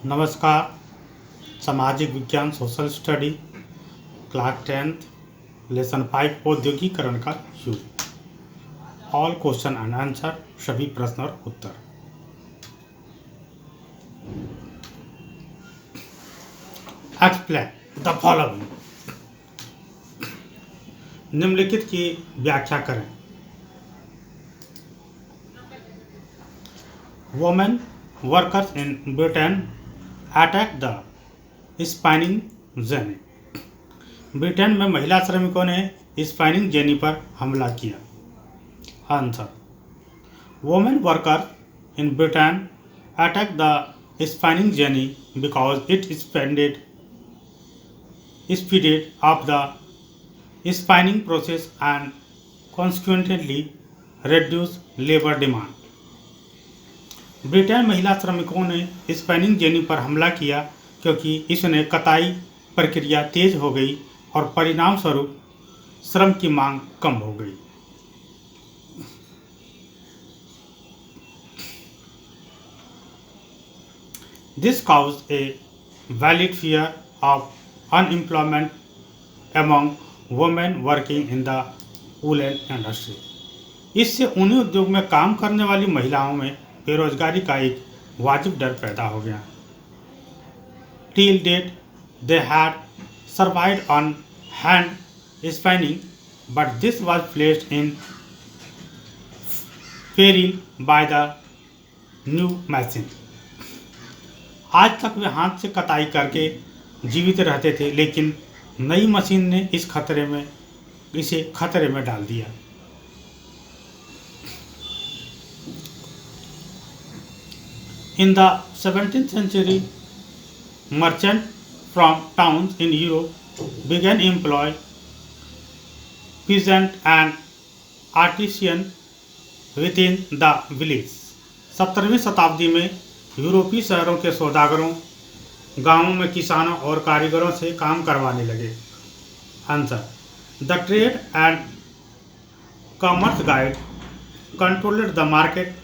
नमस्कार। सामाजिक विज्ञान social study class 10th lesson 5 औद्योगिकरण का युग। ऑल क्वेश्चन एंड आंसर, सभी प्रश्न और उत्तर। Explain the following. निम्नलिखित की व्याख्या करें। Women workers in Britain attack the spinning jenny. Britain में महिला श्रमिकों ने स्पाइनिंग जेनी पर हमला किया। Answer, women worker in Britain attack the spinning jenny because it speeded up the spinning process and consequently reduce labour demand. Britain महिला श्रमिकों ने स्पाइनिंग जेनी पर हमला किया क्योंकि इसने कताई प्रक्रिया तेज हो गई और परिणाम स्वरूप श्रम की मांग कम हो गई। This caused a valid fear of unemployment among women working in the woolen industry। इससे उन्हीं उद्योग में काम करने वाली महिलाओं में बेरोजगारी का एक वाजिब डर पैदा हो गया। Till date, they had survived on hand spinning, but this was placed in peril by the new machine। आज तक वे हाथ से कताई करके जीवित रहते थे, लेकिन नई मशीन ने इसे खतरे में डाल दिया। In the 17th century, merchants from towns in Europe began employ peasant and artisan within the village। 17वीं शताब्दी में यूरोपीय शहरों के सौदागरों गांवों में किसानों और कारीगरों से काम करवाने लगे। Answer, the trade and commerce guide controlled the market,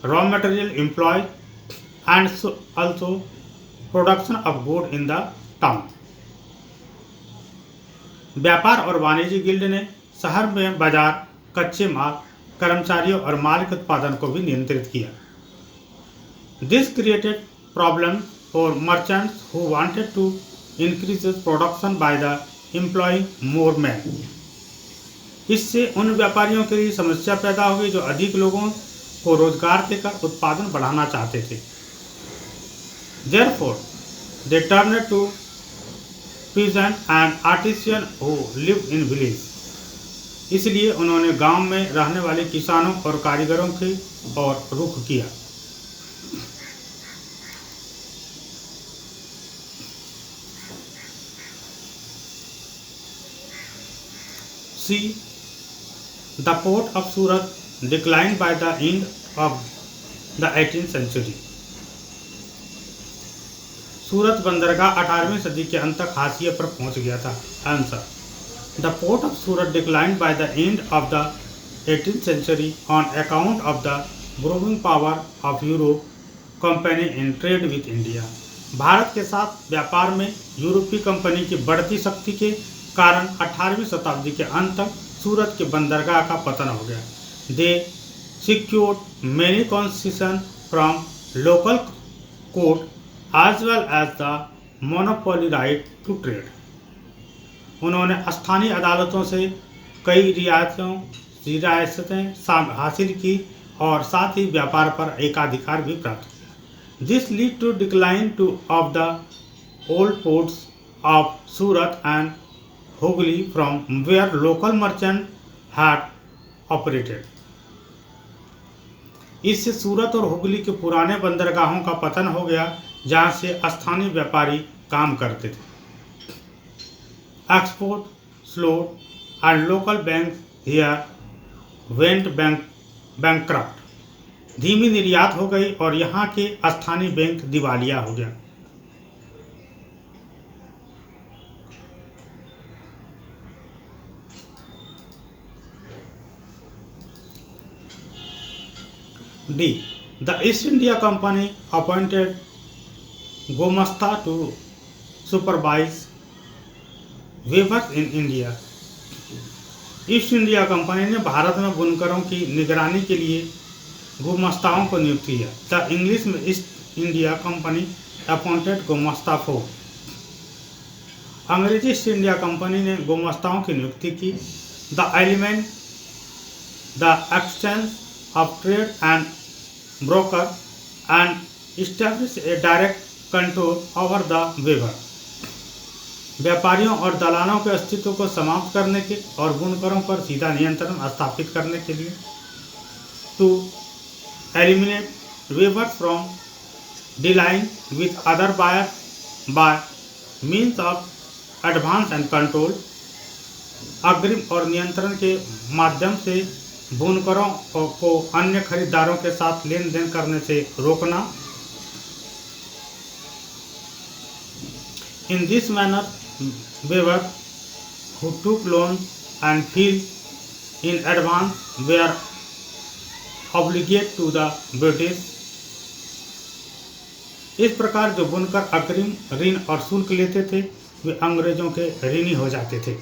raw material employ and also production of goods in the town। व्यापार और वाणिज्य गिल्ड ने शहर में बाजार, कच्चे माल, कर्मचारियों और माल के उत्पादन को भी नियंत्रित किया। This created problems for merchants who wanted to increase production by the employing more men। इससे उन व्यापारियों के लिए समस्या पैदा हो गई जो अधिक लोगों को रोजगार देकर उत्पादन बढ़ाना चाहते थे। Therefore, they turned to peasants and artisans who lived in village। इसलिए उन्होंने गांव में रहने वाले किसानों और कारीगरों की ओर रुख किया। See, the port of Surat declined by the end of the 18th century। सूरत बंदरगाह 18वीं सदी के अंत तक हाशिए पर पहुंच गया था। Answer, the port of Surat declined by the end of the 18th century on account of the growing power of Europe company in trade with India. Bharat के साथ व्यापार में यूरोपीय कंपनी की बढ़ती शक्ति के कारण 18वीं शताब्दी के अंत तक सूरत के बंदरगाह का पतन हो गया। They secured many concession from local court as well as the monopoly right to trade। उन्होंने स्थानीय अदालतों से कई रियायतें हासिल की और साथ ही व्यापार पर एकाधिकार भी प्राप्त किया। This lead to decline of the old ports of Surat and Hooghly from where local merchants had operated। इससे सूरत और हुगली के पुराने बंदरगाहों का पतन हो गया जहां से स्थानीय व्यापारी काम करते थे। Export slowed and local bank here went bankrupt. धीमी निर्यात हो गई और यहाँ के स्थानीय बैंक दिवालिया हो गया। D, the East India Company appointed gomasta to supervise weavers in India. East India company ने भारत में बुनकरों की निगरानी के लिए गुमास्ताओं को नियुक्त किया। द इंग्लिश में East India Company appointed gumasta for. अंग्रेजी ईस्ट इंडिया कंपनी ने गुमास्ताओं की नियुक्ति की। The element the exchange of trade and broker and establish a direct control over the weaver. व्यापारियों और दलालों के अस्तित्व को समाप्त करने के और बुनकरों पर सीधा नियंत्रण स्थापित करने के लिए to eliminate weavers from dealing with other buyer by means of advance and control. अग्रिम और नियंत्रण के माध्यम से बुनकरों को अन्य खरीदारों के साथ लेन देन करने से रोकना। In this manner weaver who took loans and filled in advance were obligated to the British। इस प्रकार जो बुनकर अग्रिम ऋण और शुल्क लेते थे वे अंग्रेजों के ऋणी हो जाते थे।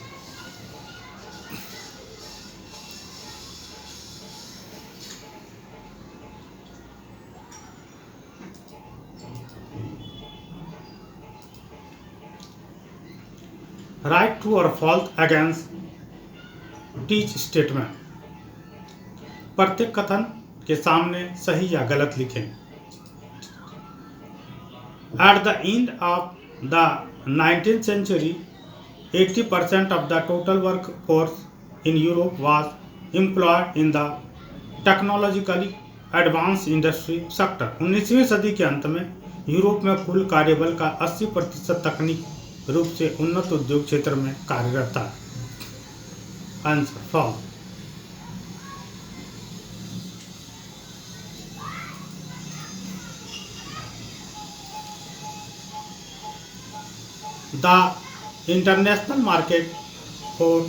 राइट ट्रू और फॉल्स अगेंस्ट टीच स्टेटमेंट। प्रत्येक कथन के सामने सही या गलत लिखें। At the end of the 19th century 80% of the total workforce in Europe was employed in the technologically advanced industry sector। 19वीं सदी के अंत में यूरोप में कुल कार्यबल का 80% तकनीक रूप से उन्नत उद्योग क्षेत्र में कार्यरत था। Answer false. The international market for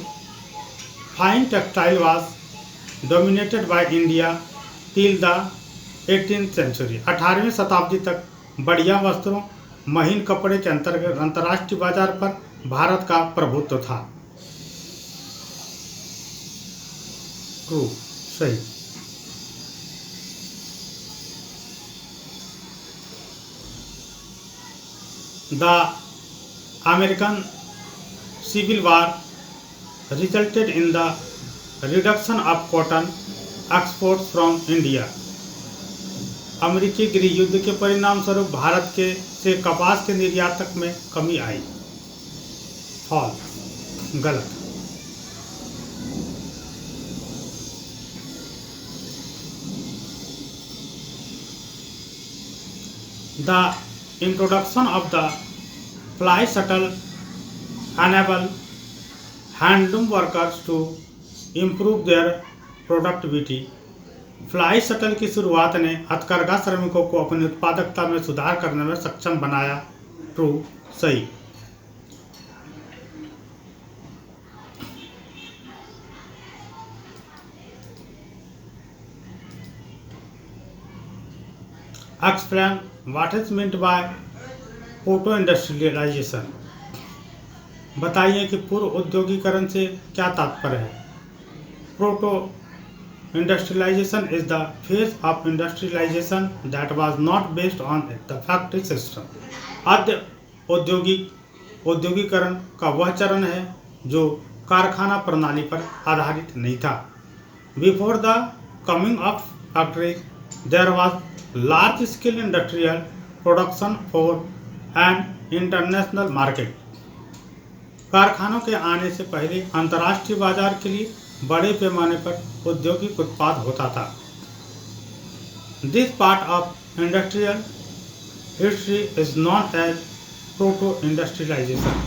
fine textile was dominated by India till the 18th century। 18वीं शताब्दी तक बढ़िया वस्त्रों महीन कपड़े के अंतर्गत अंतर्राष्ट्रीय बाजार पर भारत का प्रभुत्व था। ट्रू सही। The American civil war resulted in the reduction of cotton exports from India. अमेरिकी गृह युद्ध के परिणाम स्वरूप भारत के से कपास के निर्यातक में कमी आई। फॉल्स गलत। The introduction of the fly shuttle enable handloom workers to improve their productivity. Fly shuttle की शुरुआत ने हथकरघा श्रमिकों को अपनी उत्पादकता में सुधार करने में सक्षम बनाया। ट्रू सही। Explain what is meant by proto industrialization. बताइए कि पूर्व औद्योगिकरण से क्या तात्पर्य है। Proto Industrialization is the phase of industrialization that was not based on the factory system। आद्य औद्योगिकरण का वह चरण है जो कारखाना प्रणाली पर आधारित नहीं था। Before the coming of factories, there was large scale industrial production for an international market। कारखानों के आने से पहले अंतर्राष्ट्रीय बाजार के लिए बड़े पैमाने पर औद्योगिक उत्पाद होता था। This part of industrial history is known as proto industrialization.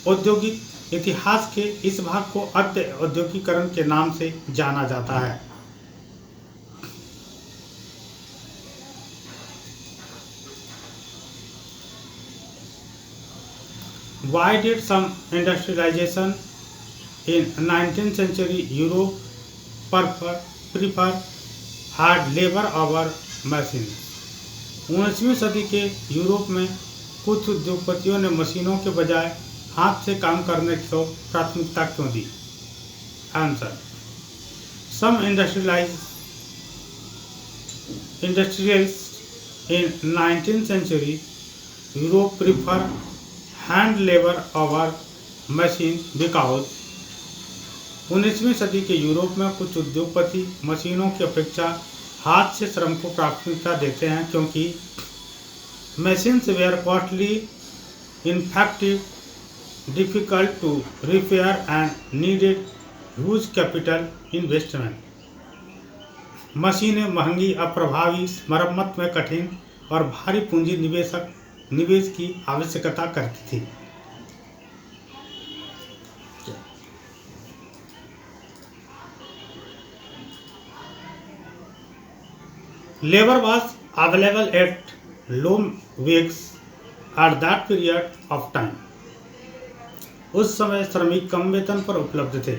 औद्योगिक इतिहास के इस भाग को आद्य औद्योगिकरण के नाम से जाना जाता है। Why did some industrialization in 19th century Europe prefer hard labor over machines? 19वीं सदी के यूरोप में कुछ उद्योगपतियों ने मशीनों के बजाय हाथ से काम करने को प्राथमिकता क्यों दी? Answer, some industrialists in 19th century Europe prefer hand labor over machine because 19वीं सदी के यूरोप में कुछ उद्योगपति मशीनों की अपेक्षा हाथ से श्रम को प्राथमिकता देते हैं क्योंकि machines were costly, ineffective, difficult to repair and needed huge capital investment. मशीनें महंगी, अप्रभावी, मरम्मत में कठिन और भारी पूंजी निवेश की आवश्यकता करती थी। Labor was available at low wages at that period of time. उस समय श्रमिक कम वेतन पर उपलब्ध थे।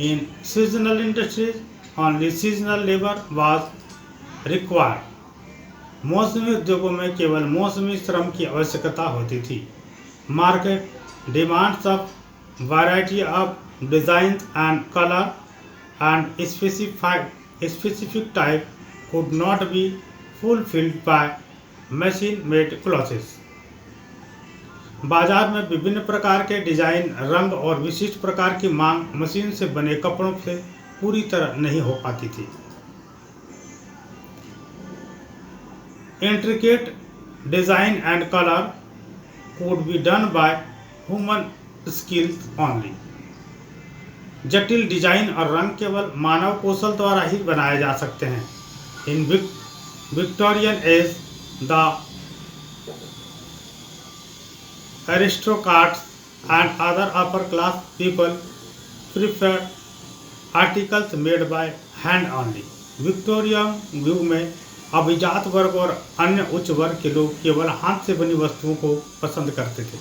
In seasonal industries, only seasonal labor was required. मौसमी उद्योगों में केवल मौसमी श्रम की आवश्यकता होती थी। Market demands of variety of designs and color and specific type could not be fulfilled by machine-made clothes. बाजार में विभिन्न प्रकार के डिजाइन, रंग और विशिष्ट प्रकार की मांग मशीन से बने कपड़ों से पूरी तरह नहीं हो पाती थी। Intricate design and color could be done by human skills only. जटिल डिजाइन और रंग केवल मानव कौशल द्वारा ही बनाए जा सकते हैं। In Victorian age, the aristocrats and other upper class people preferred articles made by hand only. Victorian युग में अभिजात वर्ग और अन्य उच्च वर्ग के लोग केवल हाथ से बनी वस्तुओं को पसंद करते थे।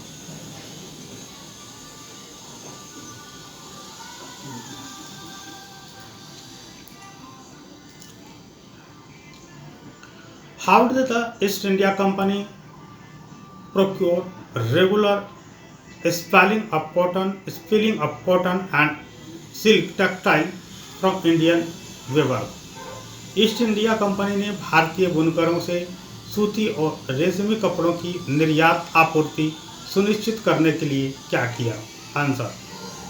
How did the East India Company procure regular spinning of cotton and silk textile from Indian weavers? East India company ने भारतीय बुनकरों से सूती और रेशमी कपड़ों की निर्यात आपूर्ति सुनिश्चित करने के लिए क्या किया? Answer,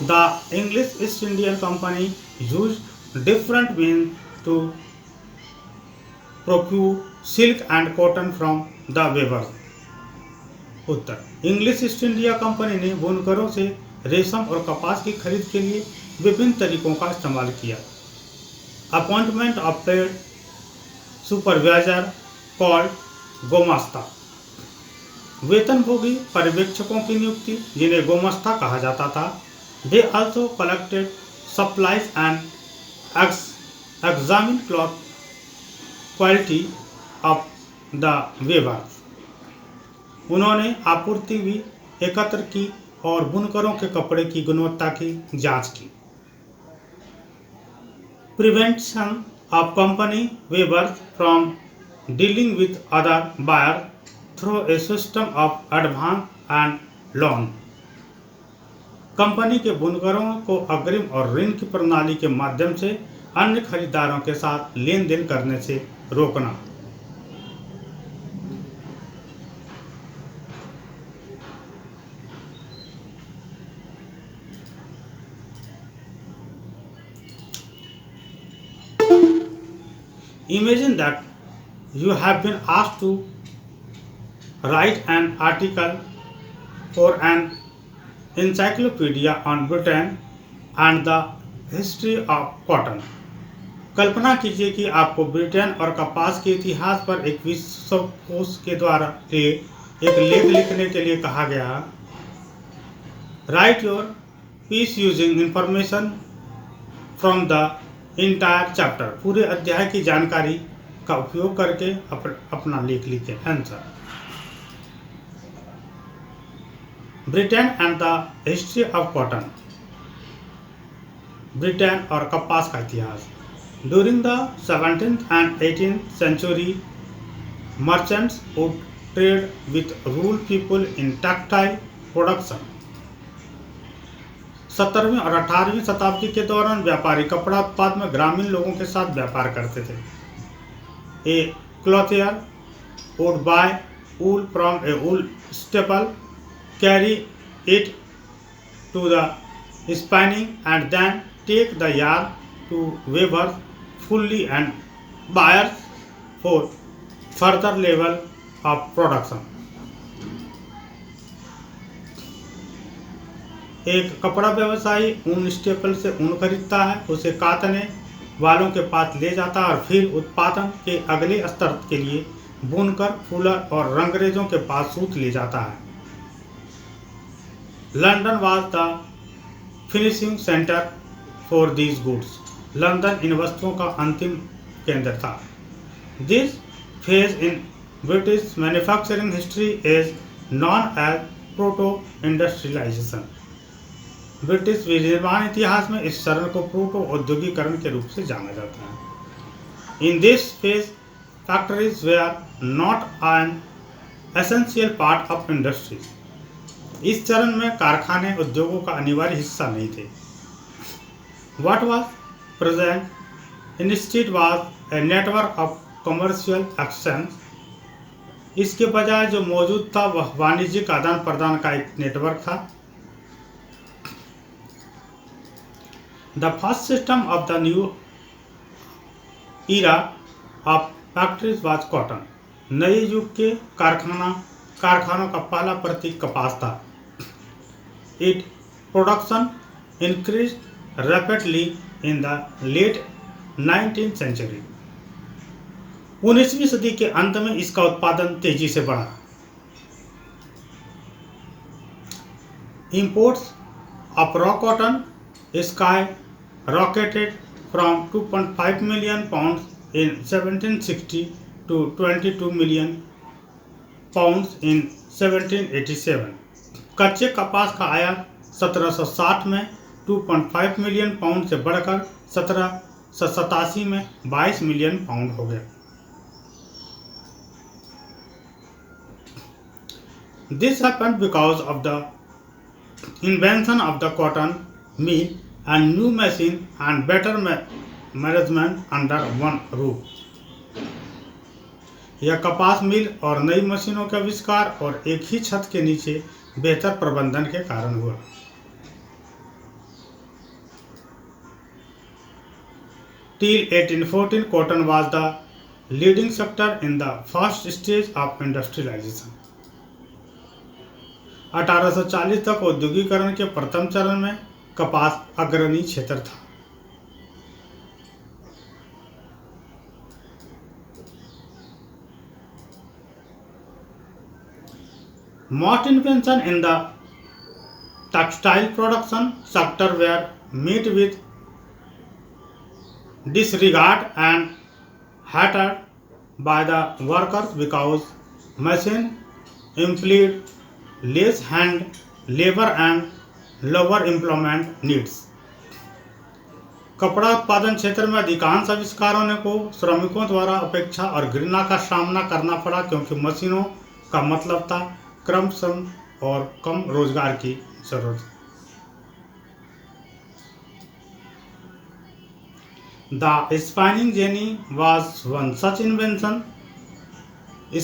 the English East Indian company used different means to procure silk and cotton from the weavers. उत्तर, इंग्लिश ईस्ट इंडिया कंपनी ने बुनकरों से रेशम और कपास की खरीद के लिए विभिन्न तरीकों का इस्तेमाल किया। Appointment of paid supervisor called gomasta, वेतनभोगी पर्यवेक्षकों की नियुक्ति जिन्हें गोमास्ता कहा जाता था। They also collected supplies and examine cloth quality of the weavers, उन्होंने आपूर्ति भी एकत्र की और बुनकरों के कपड़े की गुणवत्ता की जांच की। Prevention of company weavers from dealing with other buyer through a system of advance and loan, company के बुनकरों को अग्रिम और ऋण की प्रणाली के माध्यम से अन्य खरीदारों के साथ लेन देन करने से रोकना। Imagine that you have been asked to write an article for an encyclopedia on Britain and the history of cotton. कल्पना कीजिए कि आपको ब्रिटेन और कपास के इतिहास पर एक विश्वकोश के द्वारा एक लेख लिखने के लिए कहा गया। Write your piece using information from the entire chapter. पूरे अध्याय की जानकारी का उपयोग करके अपना लेख लिखें। Answer, Britain and the history of cotton, Britain और कपास का इतिहास। During the 17th and 18th century, merchants would trade with rural people in textile production. 17वीं और 18वीं शताब्दी के दौरान व्यापारी कपड़ा उत्पाद में ग्रामीण लोगों के साथ व्यापार करते थे. A clothier would buy wool from a wool staple, carry it to the spinning and then take the yarn to weavers fully and buyers for further level of production. एक कपड़ा व्यवसायी ऊन स्टेपल से ऊन खरीदता है, उसे कातने वालों के पास ले जाता है और फिर उत्पादन के अगले स्तर के लिए बुनकर फूलर और रंगरेजों के पास सूत ले जाता है. London was the finishing centre for these goods. London इन वस्तुओं का अंतिम केंद्र था. This phase in British manufacturing history is known as proto industrialization. British विनिर्माण इतिहास में इस चरण को प्रोटो औद्योगिकरण के रूप से जाना जाता है. In this phase factories were not an essential part of industry. इस चरण में कारखाने उद्योगों का अनिवार्य हिस्सा नहीं थे. What was present instead was a network of commercial exchange. इसके बजाय जो मौजूद था वह वाणिज्यिक आदान प्रदान का एक नेटवर्क था. The first system of the new era of factories was cotton. नए युग के कारखानों का पहला प्रतीक कपास था. It production increase rapidly in the late 19th century. 19वीं सदी के अंत में इसका उत्पादन तेजी से बढ़ा. Imports of raw cotton sky rocketed from 2.5 million pounds in 1760 to 22 million pounds in 1787. कच्चे कपास का आयात 1760 में 2.5 मिलियन पाउंड से बढ़कर 1787 में 22 मिलियन पाउंड हो गया. This happened because of the invention of the cotton mill and new machine and better management under one roof. यह कपास मिल और नई मशीनों के आविष्कार और एक ही छत के नीचे बेहतर प्रबंधन के कारण हुआ. Till 1814, cotton was the leading sector in the first stage of industrialization. 1840 तक औद्योगिकरण के प्रथम चरण में कपास अग्रणी क्षेत्र था. Most invention in the textile production sector were met with disregard and hated by the workers because machine employed less hand labor and lower employment needs. कपड़ा उत्पादन क्षेत्र में अधिकांश आविष्कारों को श्रमिकों द्वारा अपेक्षा और घृणा का सामना करना पड़ा क्योंकि मशीनों का मतलब था कम श्रम और कम रोजगार की जरूरत. The spinning jenny was one such invention.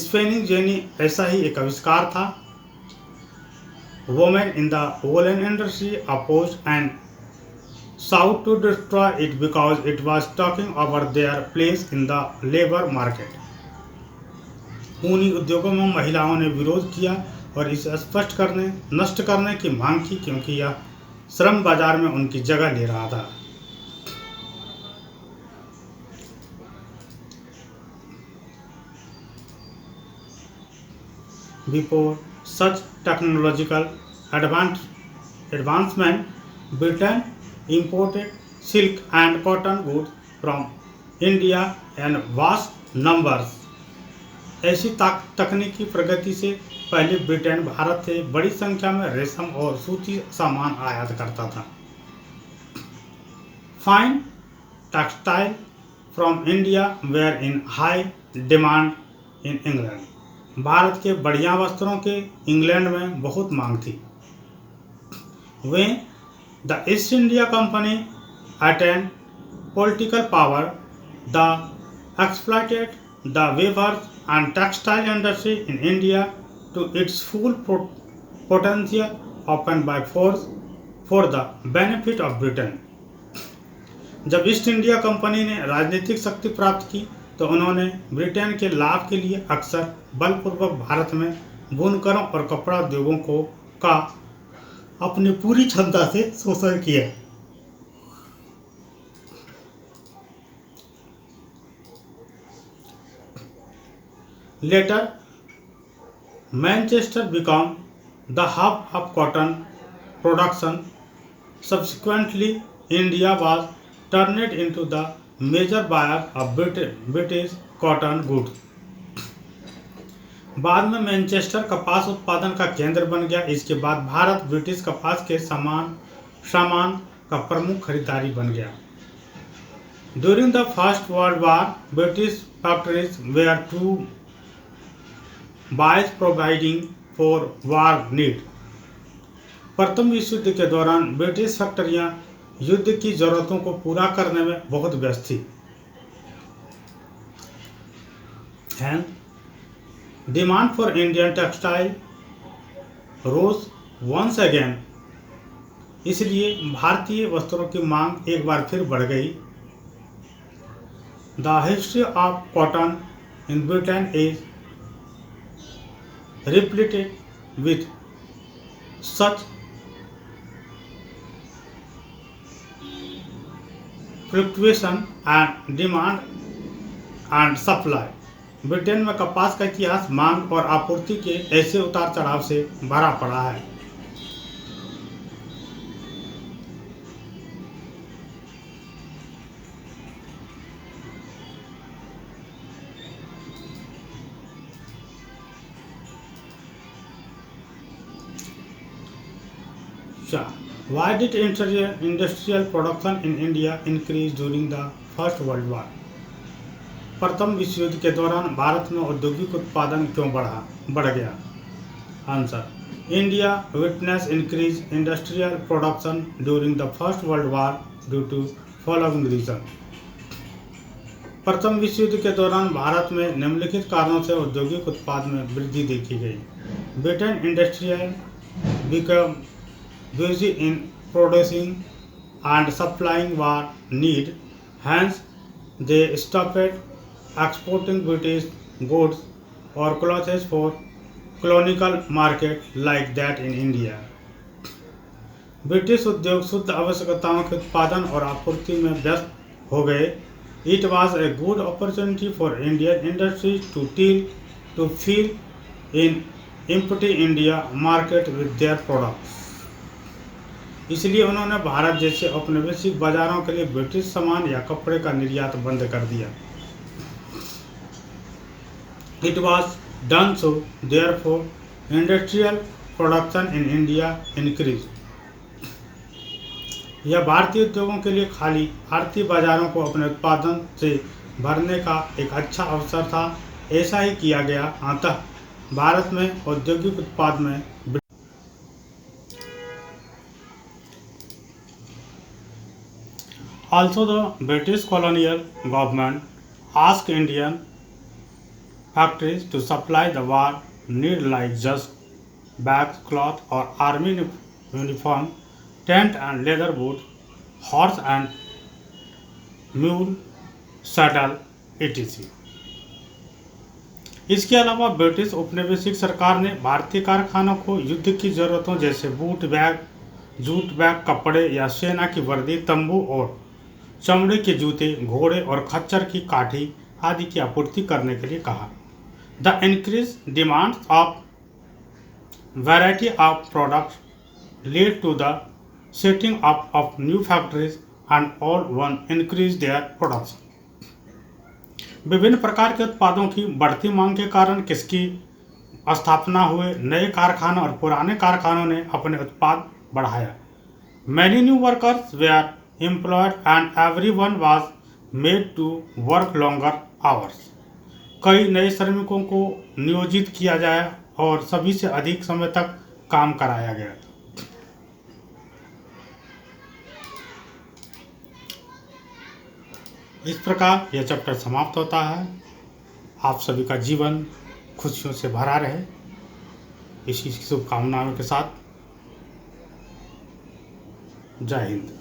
Spinning jenny ऐसा ही एक आविष्कार था. Women in the woolen industry opposed and sought to destroy it because it was taking over their place in the labor market. ऊनी उद्योगों में महिलाओं ने विरोध किया और इसे नष्ट करने की मांग की क्योंकि यह श्रम बाजार में उनकी जगह ले रहा था. Before such technological advancement, Britain imported silk and cotton goods from India in vast numbers. ऐसी तकनीकी प्रगति से पहले ब्रिटेन भारत से बड़ी संख्या में रेशम और सूती सामान आयात करता था. Fine textile from India were in high demand in England. Bharat के बढ़िया वस्त्रों के इंग्लैंड में बहुत मांग थी। When the East India Company attained political power, the exploited the weavers and textile industry in India to its full potential, often by force, for the benefit of Britain. जब east India company ने राजनीतिक शक्ति प्राप्त की तो उन्होंने Britain के लाभ के लिए अक्सर बलपूर्वक भारत में बुनकरों और कपड़ा उद्योगों को का अपनी पूरी क्षमता से शोषण किया। Later, Manchester became the hub of cotton production. Subsequently, India was turned into the major buyer of British cotton goods. बाद में मैनचेस्टर कपास उत्पादन का केंद्र बन गया। इसके बाद भारत ब्रिटिश कपास के सामान का प्रमुख खरीदारी बन गया। During the First World War, British factories were too busy providing for war need. प्रथम विश्व युद्ध के दौरान ब्रिटिश फैक्ट्रियां युद्ध की जरूरतों को पूरा करने में बहुत व्यस्त थी। Demand for Indian textile rose once again. इसलिए भारतीय वस्त्रों की मांग एक बार फिर बढ़ गई। The history of cotton in Britain is replete with such fluctuation and demand and supply. Britain में कपास का इतिहास मांग और आपूर्ति के ऐसे उतार चढ़ाव से भरा पड़ा है। Why did industrial production in India increase during the First World War? प्रथम विश्व युद्ध के दौरान भारत में औद्योगिक उत्पादन क्यों बढ़ गया? Answer: India witness increase industrial production during the first world war due to following reason. प्रथम विश्व युद्ध के दौरान भारत में निम्नलिखित कारणों से औद्योगिक उत्पाद में वृद्धि देखी गई। Britain industrial become busy in producing and supplying war need, hence they stopped exporting British goods or clothes for colonial market like that in India. British उद्योग शुद्ध आवश्यकताओं के उत्पादन और आपूर्ति में व्यस्त हो गए। It was a good opportunity for Indian industries to fill in empty India market with their products. इसलिए उन्होंने भारत जैसे औपनिवेशिक बाजारों के लिए ब्रिटिश सामान या कपड़े का निर्यात बंद कर दिया। It was done so, therefore, industrial production in India increased. यह भारतीय उद्योगों के लिए खाली भारतीय बाजारों को अपने उत्पादन से भरने का एक अच्छा अवसर था। ऐसा ही किया गया। अतः भारत में औद्योगिक उत्पाद में Also the British colonial government asked Indian factories to supply the war need like just bags, cloth or army uniform, tent and leather boots, horse and mule saddle etc. इसके अलावा ब्रिटिश औपनिवेशिक सरकार ने भारतीय कारखानों को युद्ध की जरूरतों जैसे बूट बैग, जूट बैग, कपड़े या सेना की वर्दी, तंबू और चमड़े के जूते, घोड़े और खच्चर की काठी आदि की आपूर्ति करने के लिए कहा। The increased demands of variety of products led to the setting up of new factories and all one increased their production. विभिन्न प्रकार के उत्पादों की बढ़ती मांग के कारण किसकी स्थापना हुए नए कारखानों और पुराने कारखानों ने अपने उत्पाद बढ़ाया। Many new workers were employed and everyone was made to work longer hours. कई नए श्रमिकों को नियोजित किया जाए और सभी से अधिक समय तक काम कराया गया। इस प्रकार यह चैप्टर समाप्त होता है। आप सभी का जीवन खुशियों से भरा रहे, इसी शुभकामनाओं के साथ जय हिंद।